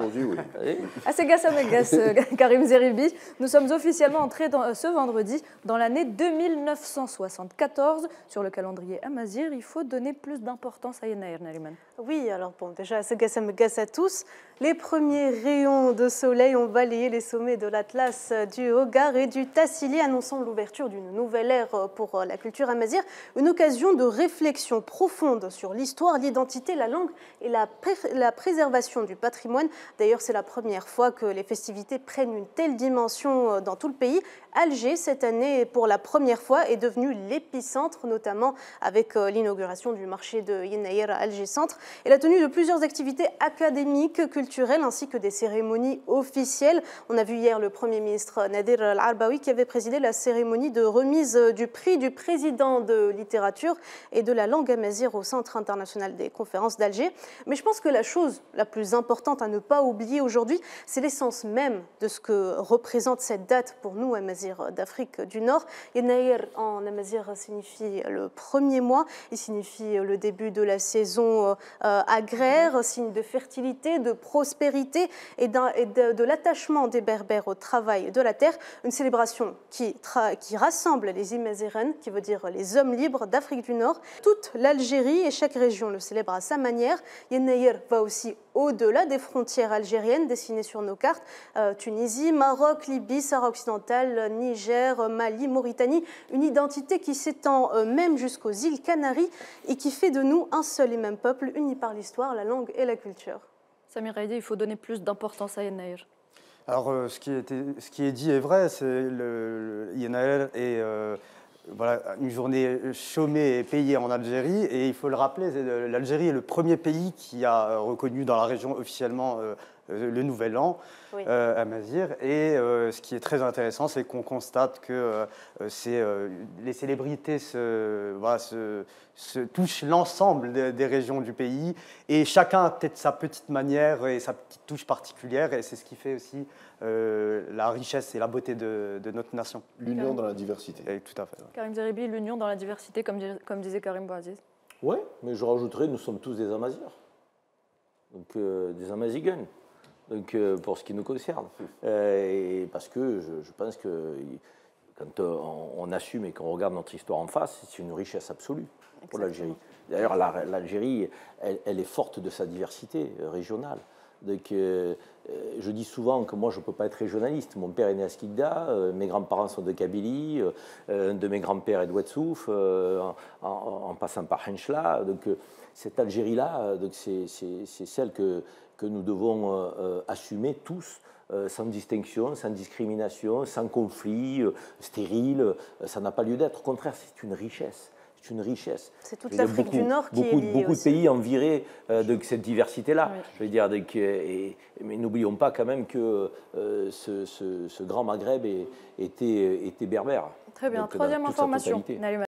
Aujourd'hui, oui. Assegassamegas, Karim Zeribi, nous sommes officiellement entrés ce vendredi dans l'année 2974. Sur le calendrier amazigh, il faut donner plus d'importance à Yenaïr, Nariman. Oui, alors bon, déjà, Assegassamegas à tous. Les premiers rayons de soleil ont balayé les sommets de l'Atlas, du Hogar et du Tassili, annonçant l'ouverture d'une nouvelle ère pour la culture amazigh, une occasion de réflexion profonde sur l'histoire, l'identité, la langue et la préservation du patrimoine. D'ailleurs, c'est la première fois que les festivités prennent une telle dimension dans tout le pays. Alger, cette année, pour la première fois, est devenue l'épicentre, notamment avec l'inauguration du marché de Yenaïr à Alger Centre et la tenue de plusieurs activités académiques, culturelles, ainsi que des cérémonies officielles. On a vu hier le Premier ministre Nadir Al-Arbaoui qui avait présidé la cérémonie de remise du prix du président de littérature et de la langue amazigh au Centre international des conférences d'Alger. Mais je pense que la chose la plus importante à ne pas oublier aujourd'hui, c'est l'essence même de ce que représente cette date pour nous, Amazirs d'Afrique du Nord. Yenaïr en amazigh signifie le premier mois, il signifie le début de la saison agraire, signe de fertilité, de prospérité et de l'attachement des Berbères au travail de la terre. Une célébration qui rassemble les Imazighen, qui veut dire les hommes libres d'Afrique du Nord. Toute l'Algérie et chaque région le célèbre à sa manière. Yenaïr va aussi au-delà des frontières algériennes dessinées sur nos cartes. Tunisie, Maroc, Libye, Sahara occidentale, Niger, Mali, Mauritanie. Une identité qui s'étend même jusqu'aux îles Canaries et qui fait de nous un seul et même peuple, uni par l'histoire, la langue et la culture. Samir Haïdi, il faut donner plus d'importance à Yenaïr. Alors, ce qui est dit est vrai. Yenaïr est voilà, une journée chômée et payée en Algérie. Et il faut le rappeler, l'Algérie est le premier pays qui a reconnu dans la région officiellement le Nouvel An, oui. Amazigh. Et ce qui est très intéressant, c'est qu'on constate que les célébrités touchent l'ensemble des régions du pays. Et chacun a peut-être sa petite manière et sa petite touche particulière. Et c'est ce qui fait aussi la richesse et la beauté de notre nation. L'union dans la diversité. Et tout à fait. Karim Zeribi, l'union dans la diversité, comme disait Karim Bouaziz. Oui, mais je rajouterais, nous sommes tous des Amazirs. Donc des Amazighen. Donc, pour ce qui nous concerne. Et parce que je pense que quand on assume et qu'on regarde notre histoire en face, c'est une richesse absolue pour l'Algérie. D'ailleurs, l'Algérie, elle est forte de sa diversité régionale. Donc, je dis souvent que moi, je ne peux pas être régionaliste. Mon père est né à Skikda, mes grands-parents sont de Kabylie, un de mes grands-pères est de Ouadsouf, en passant par Henchla. Donc, cette Algérie-là, c'est celle que nous devons assumer tous, sans distinction, sans discrimination, sans conflit stérile. Ça n'a pas lieu d'être. Au contraire, c'est une richesse. C'est une richesse. C'est toute l'Afrique du Nord qui est liée beaucoup aussi. De pays enviraient de cette diversité-là. Oui. Je veux dire, mais n'oublions pas quand même que ce grand Maghreb était berbère. Très bien. Donc, Troisième information.